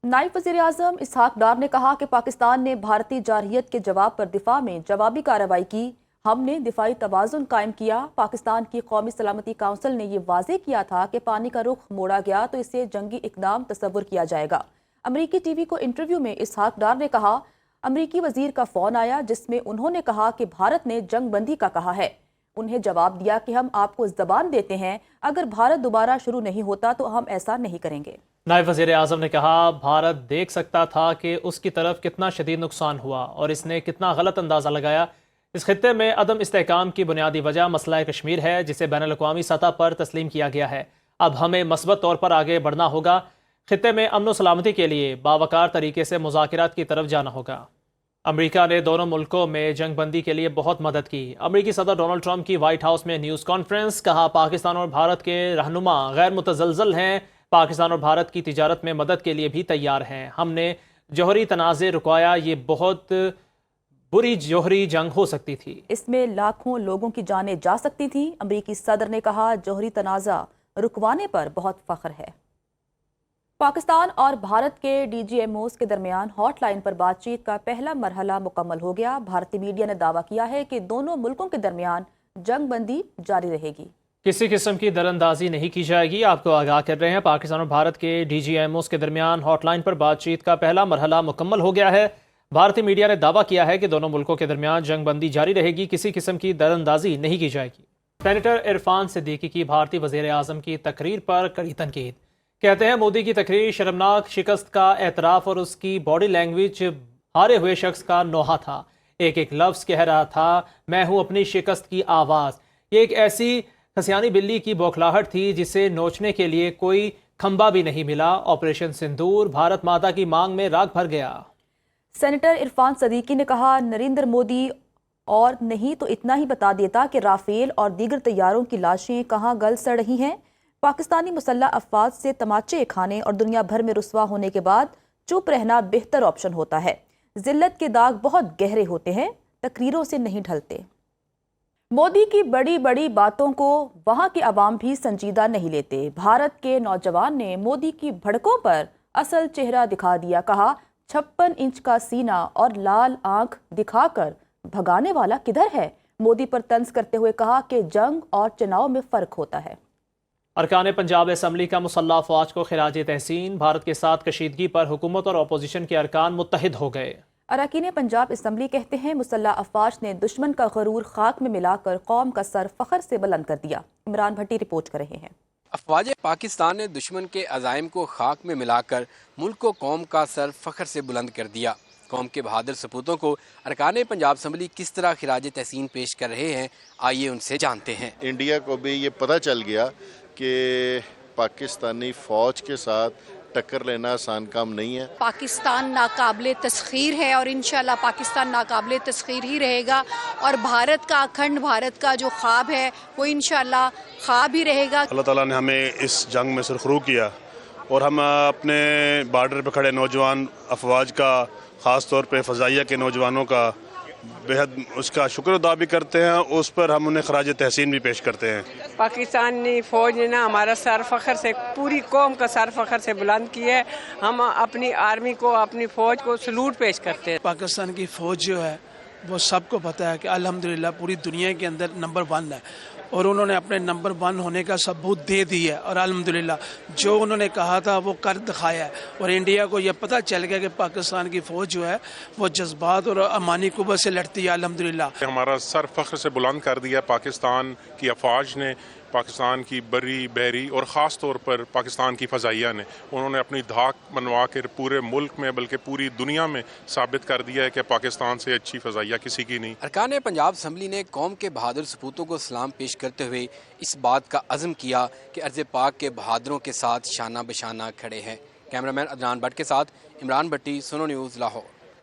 नायब वज़ीर-ए-आज़म इसहाक डार ने कहा कि पाकिस्तान ने भारतीय जारहियत के जवाब पर दिफा में जवाबी कार्रवाई की। हमने दिफाई तवाज़ुन कायम किया। पाकिस्तान की कौमी सलामती काउंसिल ने ये वाज़ेह किया था कि पानी का रुख मोड़ा गया तो इसे जंगी इक़दाम तस्वुर किया जाएगा। अमरीकी टीवी को इंटरव्यू में इसहाक डार ने कहा, अमरीकी वज़ीर का फ़ोन आया जिसमें उन्होंने कहा कि भारत ने जंग बंदी का कहा है। उन्हें जवाब दिया कि हम आपको ज़बान देते हैं, अगर भारत दोबारा शुरू नहीं होता तो हम ऐसा नहीं करेंगे। नायब वज़ीर आज़म ने कहा, भारत देख सकता था कि उसकी तरफ कितना शदीद नुकसान हुआ और इसने कितना गलत अंदाज़ा लगाया। इस खित्ते में अदम इस्तेहकाम की बुनियादी वजह मसला कश्मीर है, जिसे बैनुल-अक़वामी सतह पर तस्लीम किया गया है। अब हमें मस्बत तौर पर आगे बढ़ना होगा। खित्ते में अमन व सलामती के लिए बावकार तरीके से मुज़ाकरात की तरफ जाना होगा। अमेरिका ने दोनों मुल्कों में जंग बंदी के लिए बहुत मदद की। अमेरिकी सदर डोनाल्ड ट्रंप की व्हाइट हाउस में न्यूज़ कॉन्फ्रेंस। कहा, पाकिस्तान और भारत के रहनुमा गैर मुतज़लज़ल हैं। पाकिस्तान और भारत की तिजारत में मदद के लिए भी तैयार हैं। हमने जौहरी तनाज़े रुकवाया। ये बहुत बुरी जौहरी जंग हो सकती थी। इसमें लाखों लोगों की जानें जा सकती थीं। अमेरिकी सदर ने कहा, जौहरी तनाज़ा रुकवाने पर बहुत फ़ख्र है। पाकिस्तान और भारत के DGMOs के दरमियान हॉटलाइन पर बातचीत का पहला मरहला मुकम्मल हो गया। भारतीय मीडिया ने दावा किया है कि दोनों मुल्कों के दरमियान जंग बंदी जारी रहेगी। किसी किस्म की दरअंदाजी नहीं की जाएगी। आपको आगाह कर रहे हैं, पाकिस्तान और भारत के DGMOs के दरमियान हॉटलाइन पर बातचीत का पहला मरहला मुकम्मल हो गया है। भारतीय मीडिया ने दावा किया है कि दोनों मुल्कों के दरमियान जंग बंदी जारी रहेगी। किसी किस्म की दरअंदाजी नहीं की जाएगी। सेनेटर इरफान सिद्दीकी की भारतीय वज़ीर आज़म की तकरीर पर कड़ी तनकीद। कहते हैं, मोदी की तकरीर शर्मनाक शिकस्त का एतराफ़ और उसकी बॉडी लैंग्वेज हारे हुए शख्स का नोहा था। एक एक लफ्ज़ कह रहा था, मैं हूँ अपनी शिकस्त की आवाज़। ये एक ऐसी खसियानी बिल्ली की बौखलाहट थी जिसे नोचने के लिए कोई खंबा भी नहीं मिला। ऑपरेशन सिंदूर भारत माता की मांग में राख भर गया। सेनेटर इरफान सिद्दीकी ने कहा, नरेंद्र मोदी और नहीं तो इतना ही बता देता कि राफेल और दीगर तैयारों की लाशें कहाँ गल सड़ रही हैं। पाकिस्तानी मुसल्लह अफवाज से तमाचे खाने और दुनिया भर में रुसवा होने के बाद चुप रहना बेहतर ऑप्शन होता है। जिल्लत के दाग बहुत गहरे होते हैं, तकरीरों से नहीं ढलते। मोदी की बड़ी बड़ी बातों को वहां के अवाम भी संजीदा नहीं लेते। भारत के नौजवान ने मोदी की भड़कों पर असल चेहरा दिखा दिया। कहा, 56 इंच का सीना और लाल आंख दिखाकर भगाने वाला किधर है। मोदी पर तंज करते हुए कहा कि जंग और चुनाव में फर्क होता है। अरकान पंजाब असम्बली का मुसल्लह अफवाज को खिराज तहसीन। भारत के साथ कशीदगी पर हुकूमत और अपोजिशन के अरकान मुत्तहिद हो गए। अरकान पंजाब असम्बली कहते हैं, मुसल्लह अफवाज ने दुश्मन का गरूर खाक में मिलाकर कौम का सर फखर से बुलंद कर दिया। इमरान भट्टी रिपोर्ट कर रहे हैं। अफवाज पाकिस्तान ने दुश्मन के अज़ाइम को खाक में मिलाकर मुल्क को कौम का सर फखर से बुलंद कर दिया। कौम के बहादुर सपूतों को अरकान पंजाब असम्बली किस तरह खिराज तहसीन पेश कर रहे हैं, आइए उनसे जानते हैं। इंडिया को भी ये पता चल गया कि पाकिस्तानी फौज के साथ टक्कर लेना आसान काम नहीं है। पाकिस्तान नाकाबिले तस्खीर है और इंशाल्लाह पाकिस्तान नाकाबिले तस्खीर ही रहेगा और भारत का अखंड भारत का जो ख्वाब है वो इंशाल्लाह ख्वाब ही रहेगा। अल्लाह ताला ने हमें इस जंग में सुरखरू किया और हम अपने बॉर्डर पर खड़े नौजवान अफवाज का, ख़ास तौर पे फ़ज़ाइया के नौजवानों का बेहद उसका शुक्र अदा भी करते हैं। उस पर हम उन्हें खराज तहसीन भी पेश करते हैं। पाकिस्तानी फ़ौज ने ना हमारा सर फ़ख्र से, पूरी कौम का सर फ़ख्र से बुलंद किया है। हम अपनी आर्मी को, अपनी फ़ौज को सलूट पेश करते हैं। पाकिस्तान की फ़ौज जो है वो सबको पता है कि अल्हम्दुलिल्लाह पूरी दुनिया के अंदर नंबर 1 है और उन्होंने अपने नंबर 1 होने का सबूत दे दिया और अल्हम्दुलिल्लाह जो उन्होंने कहा था वो कर दिखाया है। और इंडिया को ये पता चल गया कि पाकिस्तान की फ़ौज जो है वो जज्बात और अमानी कुव्वत से लड़ती है। अल्हम्दुलिल्लाह हमारा सर फख्र से बुलंद कर दिया पाकिस्तान की अफवाज ने, पाकिस्तान की बरी बहरी और ख़ास तौर पर पाकिस्तान की फ़ज़ाइया ने। उन्होंने अपनी धाक मनवा कर पूरे मुल्क में बल्कि पूरी दुनिया में साबित कर दिया है कि पाकिस्तान से अच्छी फ़ज़ाइया किसी की नहीं। अरकान पंजाब असम्बली ने कौम के बहादुर सपूतों को सलाम पेश करते हुए इस बात का अज़म किया कि अर्ज़ पाक के बहादुरों के साथ शाना बशाना खड़े हैं। कैमरामैन अदनान भट्ट के साथ इमरान भट्टी, सुनो न्यूज़, लाहौर।